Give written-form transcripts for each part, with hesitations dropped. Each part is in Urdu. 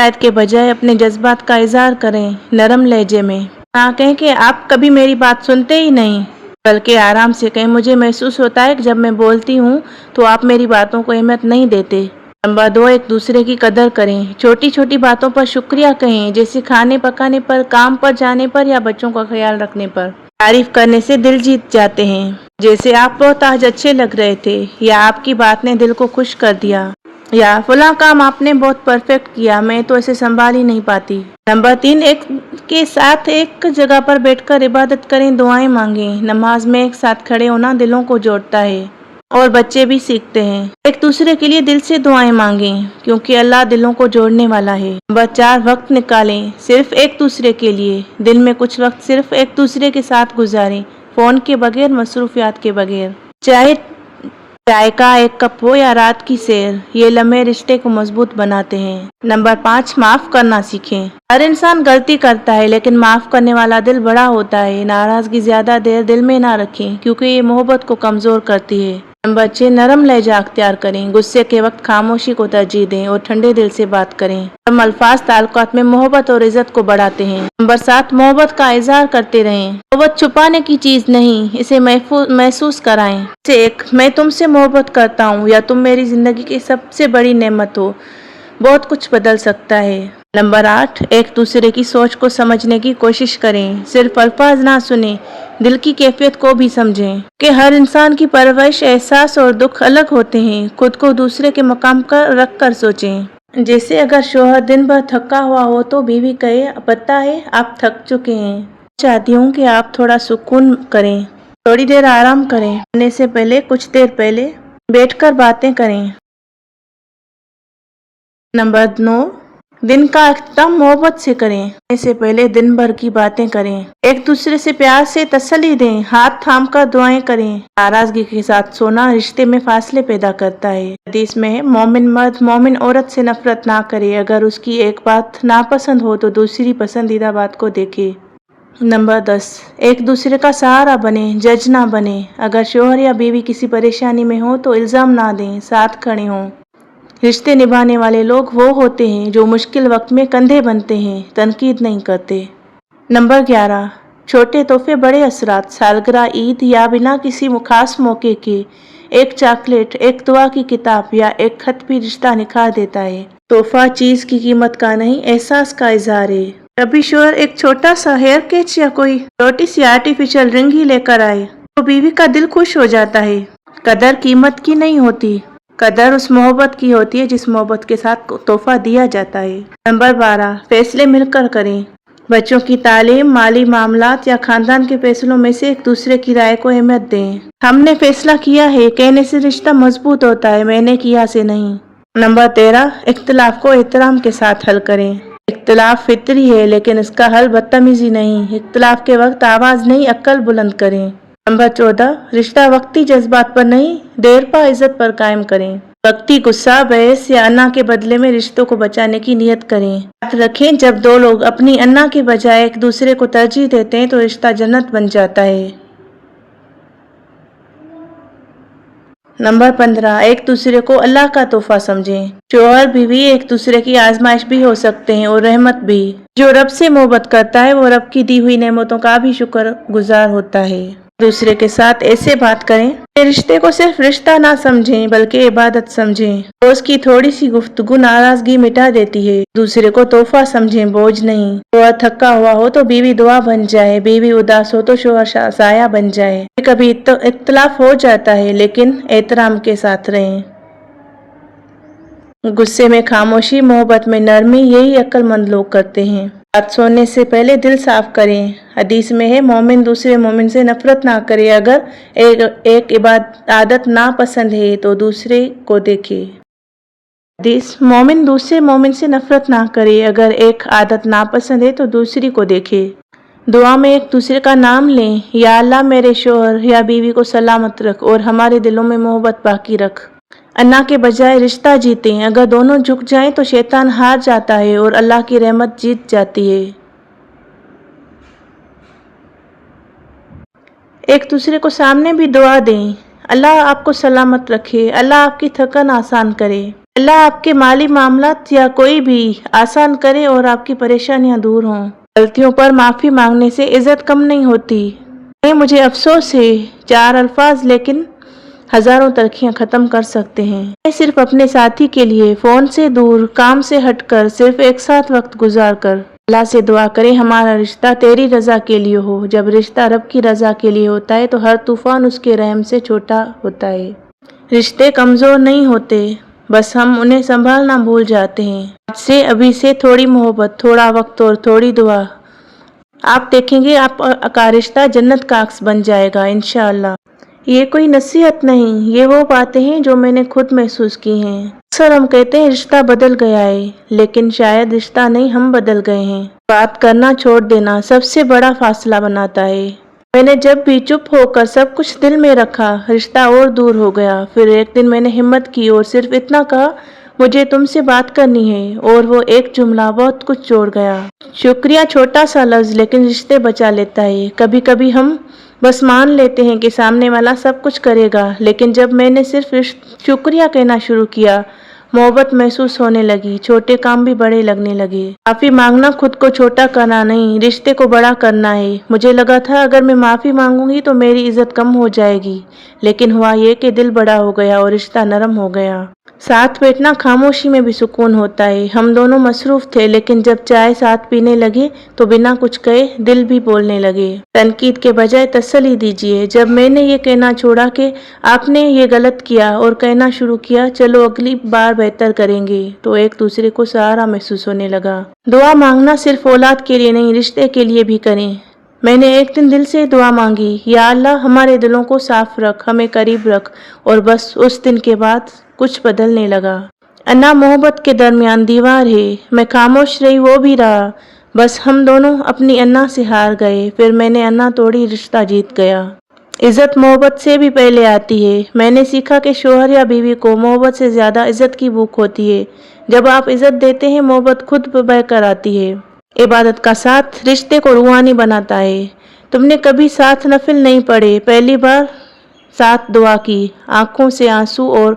شکایت کے بجائے اپنے جذبات کا اظہار کریں، نرم لہجے میں۔ نہ کہیں کہ آپ کبھی میری بات سنتے ہی نہیں، بلکہ آرام سے کہیں مجھے محسوس ہوتا ہے کہ جب میں بولتی ہوں تو آپ میری باتوں کو اہمیت نہیں دیتے۔ نمبر 2، ایک دوسرے کی قدر کریں۔ چھوٹی چھوٹی باتوں پر شکریہ کہیں، جیسے کھانے پکانے پر، کام پر جانے پر یا بچوں کا خیال رکھنے پر۔ تعریف کرنے سے دل جیت جاتے ہیں، جیسے آپ بہت آج اچھے لگ رہے تھے، یا آپ کی بات نے دل کو خوش کر دیا، یا فلاں کام آپ نے بہت پرفیکٹ کیا، میں تو اسے سنبھال ہی نہیں پاتی۔ نمبر 3، ایک کے ساتھ ایک جگہ پر بیٹھ کر عبادت کریں، دعائیں مانگیں۔ نماز میں ایک ساتھ کھڑے ہونا دلوں کو جوڑتا ہے اور بچے بھی سیکھتے ہیں۔ ایک دوسرے کے لیے دل سے دعائیں مانگیں، کیونکہ اللہ دلوں کو جوڑنے والا ہے۔ نمبر 4، وقت نکالیں صرف ایک دوسرے کے لیے۔ دن میں کچھ وقت صرف ایک دوسرے کے ساتھ گزاریں، فون کے بغیر، مصروفیات کے بغیر۔ چاہے چائے کا ایک کپ ہو یا رات کی سیر، یہ لمحے رشتے کو مضبوط بناتے ہیں۔ نمبر 5، معاف کرنا سیکھیں۔ ہر انسان غلطی کرتا ہے، لیکن معاف کرنے والا دل بڑا ہوتا ہے۔ ناراضگی زیادہ دیر دل میں نہ رکھیں، کیونکہ یہ محبت کو کمزور کرتی ہے۔ نمبر 6، نرم لہجہ اختیار کریں۔ غصے کے وقت خاموشی کو ترجیح دیں اور ٹھنڈے دل سے بات کریں۔ نرم الفاظ تعلقات میں محبت اور عزت کو بڑھاتے ہیں۔ نمبر 7، محبت کا اظہار کرتے رہیں۔ محبت چھپانے کی چیز نہیں، اسے محسوس کرائیں۔ جیسے میں تم سے محبت کرتا ہوں یا تم میری زندگی کی سب سے بڑی نعمت ہو، بہت کچھ بدل سکتا ہے۔ نمبر 8، ایک دوسرے کی سوچ کو سمجھنے کی کوشش کریں۔ صرف الفاظ نہ سنیں، دل کی کیفیت کو بھی سمجھیں، کہ ہر انسان کی پرورش، احساس اور دکھ الگ ہوتے ہیں۔ خود کو دوسرے کے مقام پر رکھ کر سوچیں۔ جیسے اگر شوہر دن بھر تھکا ہوا ہو تو بیوی کہے، پتہ ہے آپ تھک چکے ہیں، چاہتی ہوں کہ آپ تھوڑا سکون کریں، تھوڑی دیر آرام کریں، سونے سے پہلے کچھ دیر پہلے بیٹھ کر باتیں کریں۔ نمبر 9، دن کا اختتام محبت سے کریں۔ سونے سے پہلے دن بھر کی باتیں کریں، ایک دوسرے سے پیار سے تسلی دیں، ہاتھ تھام کر دعائیں کریں۔ ناراضگی کے ساتھ سونا رشتے میں فاصلے پیدا کرتا ہے۔ حدیث میں ہے، مومن مرد مومن عورت سے نفرت نہ کرے، اگر اس کی ایک بات ناپسند ہو تو دوسری پسندیدہ بات کو دیکھے۔ نمبر 10، ایک دوسرے کا سہارا بنیں، جج نہ بنیں۔ اگر شوہر یا بیوی کسی پریشانی میں ہو تو الزام نہ دیں، ساتھ کھڑے ہوں۔ رشتے نبھانے والے لوگ وہ ہوتے ہیں جو مشکل وقت میں کندھے بنتے ہیں، تنقید نہیں کرتے۔ نمبر 11، چھوٹے تحفے بڑے اثرات۔ سالگرہ، عید یا بنا کسی خاص موقع کے ایک چاکلیٹ، ایک دعا کی کتاب یا ایک خط بھی رشتہ نکھار دیتا ہے۔ تحفہ چیز کی قیمت کا نہیں، احساس کا اظہار ہے۔ کبھی شوہر ایک چھوٹا سا ہیئر کیچ یا کوئی چھوٹی سی آرٹیفیشل رنگ ہی لے کر آئے تو بیوی کا دل خوش ہو جاتا ہے۔ قدر قیمت کی نہیں ہوتی، قدر اس محبت کی ہوتی ہے جس محبت کے ساتھ تحفہ دیا جاتا ہے۔ نمبر 12، فیصلے مل کر کریں۔ بچوں کی تعلیم، مالی معاملات یا خاندان کے فیصلوں میں سے ایک دوسرے کی رائے کو اہمیت دیں۔ ہم نے فیصلہ کیا ہے کہنے سے رشتہ مضبوط ہوتا ہے، میں نے کیا سے نہیں۔ نمبر 13، اختلاف کو احترام کے ساتھ حل کریں۔ اختلاف فطری ہے، لیکن اس کا حل بدتمیزی نہیں۔ اختلاف کے وقت آواز نہیں، عقل بلند کریں۔ نمبر 14، رشتہ وقتی جذبات پر نہیں، دیر پا عزت پر قائم کریں۔ وقتی غصہ، بحث یا انا کے بدلے میں رشتوں کو بچانے کی نیت کریں۔ یاد رکھیں، جب دو لوگ اپنی انا کے بجائے ایک دوسرے کو ترجیح دیتے ہیں تو رشتہ جنت بن جاتا ہے۔ نمبر 15، ایک دوسرے کو اللہ کا تحفہ سمجھیں۔ شوہر بیوی ایک دوسرے کی آزمائش بھی ہو سکتے ہیں اور رحمت بھی۔ جو رب سے محبت کرتا ہے وہ رب کی دی ہوئی نعمتوں کا بھی شکر گزار ہوتا ہے۔ دوسرے کے ساتھ ایسے بات کریں کہ رشتے کو صرف رشتہ نہ سمجھیں بلکہ عبادت سمجھیں۔ روز کی تھوڑی سی گفتگو ناراضگی مٹا دیتی ہے۔ دوسرے کو تحفہ سمجھیں، بوجھ نہیں۔ شوہر تھکا ہوا ہو تو بیوی دعا بن جائے، بیوی اداس ہو تو شوہر سایہ بن جائے۔ کبھی اختلاف ہو جاتا ہے، لیکن احترام کے ساتھ رہیں۔ غصے میں خاموشی، محبت میں نرمی، یہی عقل مند لوگ کرتے ہیں۔ رات سونے سے پہلے دل صاف کریں۔ حدیث میں ہے، مومن دوسرے مومن سے نفرت نہ کرے، اگر ایک عادت ناپسند ہے تو دوسرے کو دیکھے۔ حدیث، مومن دوسرے مومن سے نفرت نہ کرے، اگر ایک عادت ناپسند ہے تو دوسری کو دیکھے۔ دعا میں ایک دوسرے کا نام لیں، یا اللہ میرے شوہر یا بیوی کو سلامت رکھ اور ہمارے دلوں میں محبت باقی رکھ۔ انا کے بجائے رشتہ جیتیں۔ اگر دونوں جھک جائیں تو شیطان ہار جاتا ہے اور اللہ کی رحمت جیت جاتی ہے۔ ایک دوسرے کو سامنے بھی دعا دیں، اللہ آپ کو سلامت رکھے، اللہ آپ کی تھکن آسان کرے، اللہ آپ کے مالی معاملات یا کوئی بھی آسان کرے اور آپ کی پریشانیاں دور ہوں۔ غلطیوں پر معافی مانگنے سے عزت کم نہیں ہوتی۔ مجھے افسوس ہے، 4 الفاظ لیکن ہزاروں تلخیاں ختم کر سکتے ہیں۔ میں صرف اپنے ساتھی کے لیے فون سے دور، کام سے ہٹ کر، صرف ایک ساتھ وقت گزار کر اللہ سے دعا کریں ہمارا رشتہ تیری رضا کے لیے ہو۔ جب رشتہ رب کی رضا کے لیے ہوتا ہے تو ہر طوفان اس کے رحم سے چھوٹا ہوتا ہے۔ رشتے کمزور نہیں ہوتے، بس ہم انہیں سنبھالنا بھول جاتے ہیں۔ آج سے، ابھی سے تھوڑی محبت، تھوڑا وقت اور تھوڑی دعا، آپ دیکھیں گے آپ کا رشتہ جنت کا عکس بن جائے گا انشاءاللہ۔ یہ کوئی نصیحت نہیں، یہ وہ باتیں ہیں جو میں نے خود محسوس کی ہیں۔ اکثر ہم کہتے ہیں رشتہ بدل گیا ہے، لیکن شاید رشتہ نہیں، ہم بدل گئے ہیں۔ بات کرنا چھوڑ دینا سب سے بڑا فاصلہ بناتا ہے۔ میں نے جب بھی چپ ہو کر سب کچھ دل میں رکھا، رشتہ اور دور ہو گیا۔ پھر ایک دن میں نے ہمت کی اور صرف اتنا کہا، مجھے تم سے بات کرنی ہے، اور وہ ایک جملہ بہت کچھ جوڑ گیا۔ شکریہ چھوٹا سا لفظ لیکن رشتے بچا لیتا ہے۔ کبھی کبھی ہم بس مان لیتے ہیں کہ سامنے والا سب کچھ کرے گا، لیکن جب میں نے صرف شکریہ کہنا شروع کیا، محبت محسوس ہونے لگی، چھوٹے کام بھی بڑے لگنے لگے۔ معافی مانگنا خود کو چھوٹا کرنا نہیں، رشتے کو بڑا کرنا ہے۔ مجھے لگا تھا اگر میں معافی مانگوں گی تو میری عزت کم ہو جائے گی، لیکن ہوا یہ کہ دل بڑا ہو گیا اور رشتہ نرم ہو گیا۔ ساتھ بیٹھنا، خاموشی میں بھی سکون ہوتا ہے۔ ہم دونوں مصروف تھے، لیکن جب چائے ساتھ پینے لگے تو بنا کچھ کہے دل بھی بولنے لگے۔ تنقید کے بجائے تسلی دیجیے۔ جب میں نے یہ کہنا چھوڑا کہ آپ نے یہ غلط کیا اور کہنا شروع کیا چلو اگلی بار بہتر کریں گے، تو ایک دوسرے کو سہارا محسوس ہونے لگا۔ دعا مانگنا صرف اولاد کے لیے نہیں، رشتے کے لیے بھی کریں۔ میں نے ایک دن دل سے دعا مانگی، یا اللہ ہمارے دلوں کو صاف رکھ، ہمیں قریب رکھ، اور بس اس دن کے بعد کچھ بدلنے لگا۔ انا محبت کے درمیان دیوار ہے، میں خاموش رہی، وہ بھی رہا، بس ہم دونوں اپنی انا سے ہار گئے۔ پھر میں نے انا توڑی، رشتہ جیت گیا۔ عزت محبت سے بھی پہلے آتی ہے۔ میں نے سیکھا کہ شوہر یا بیوی کو محبت سے زیادہ عزت کی بھوک ہوتی ہے۔ جب آپ عزت دیتے ہیں، محبت خود بہ کر آتی ہے۔ عبادت کا ساتھ رشتے کو روحانی بناتا ہے۔ تم نے کبھی ساتھ نفل نہیں پڑھے، پہلی بار ساتھ دعا کی، آنکھوں سے آنسو اور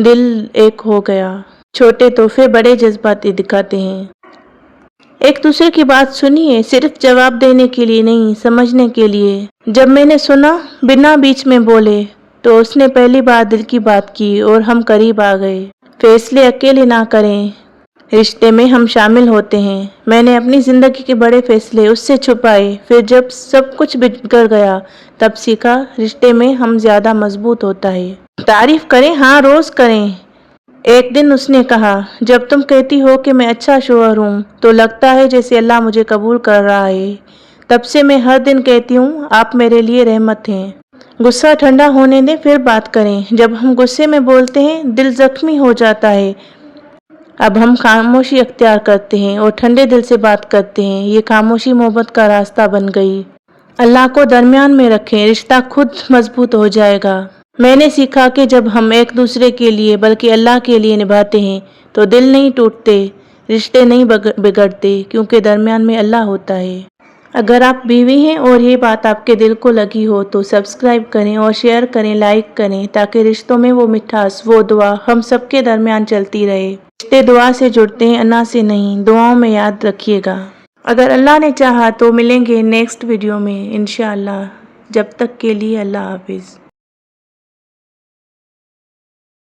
دل ایک ہو گیا۔ چھوٹے تحفے بڑے جذبات دکھاتے ہیں۔ ایک دوسرے کی بات سنیے، صرف جواب دینے کے لیے نہیں، سمجھنے کے لیے۔ جب میں نے سنا بنا بیچ میں بولے تو اس نے پہلی بار دل کی بات کی اور ہم قریب آ گئے۔ فیصلے اکیلے نہ کریں، رشتے میں ہم شامل ہوتے ہیں۔ میں نے اپنی زندگی کے بڑے فیصلے اس سے چھپائے، پھر جب سب کچھ بگڑ گیا تب سیکھا رشتے میں ہم زیادہ مضبوط ہوتا ہے۔ تعریف کریں، ہاں روز کریں۔ ایک دن اس نے کہا، جب تم کہتی ہو کہ میں اچھا شوہر ہوں تو لگتا ہے جیسے اللہ مجھے قبول کر رہا ہے۔ تب سے میں ہر دن کہتی ہوں آپ میرے لیے رحمت ہیں۔ غصہ ٹھنڈا ہونے دیں پھر بات کریں۔ جب ہم غصے میں بولتے ہیں دل زخمی ہو جاتا ہے۔ اب ہم خاموشی اختیار کرتے ہیں اور ٹھنڈے دل سے بات کرتے ہیں۔ یہ خاموشی محبت کا راستہ بن گئی۔ اللہ کو درمیان میں رکھیں، رشتہ خود مضبوط ہو جائے گا۔ میں نے سیکھا کہ جب ہم ایک دوسرے کے لیے بلکہ اللہ کے لیے نبھاتے ہیں تو دل نہیں ٹوٹتے، رشتے نہیں بگڑتے، کیونکہ درمیان میں اللہ ہوتا ہے۔ اگر آپ بیوی ہیں اور یہ بات آپ کے دل کو لگی ہو تو سبسکرائب کریں اور شیئر کریں، لائک کریں، تاکہ رشتوں میں وہ مٹھاس، وہ دعا ہم سب کے درمیان چلتی رہے۔ رشتے دعا سے جڑتے ہیں، انا سے نہیں۔ دعاؤں میں یاد رکھیے گا۔ اگر اللہ نے چاہا تو ملیں گے نیکسٹ ویڈیو میں انشاءاللہ۔ جب تک کے لیے اللہ حافظ۔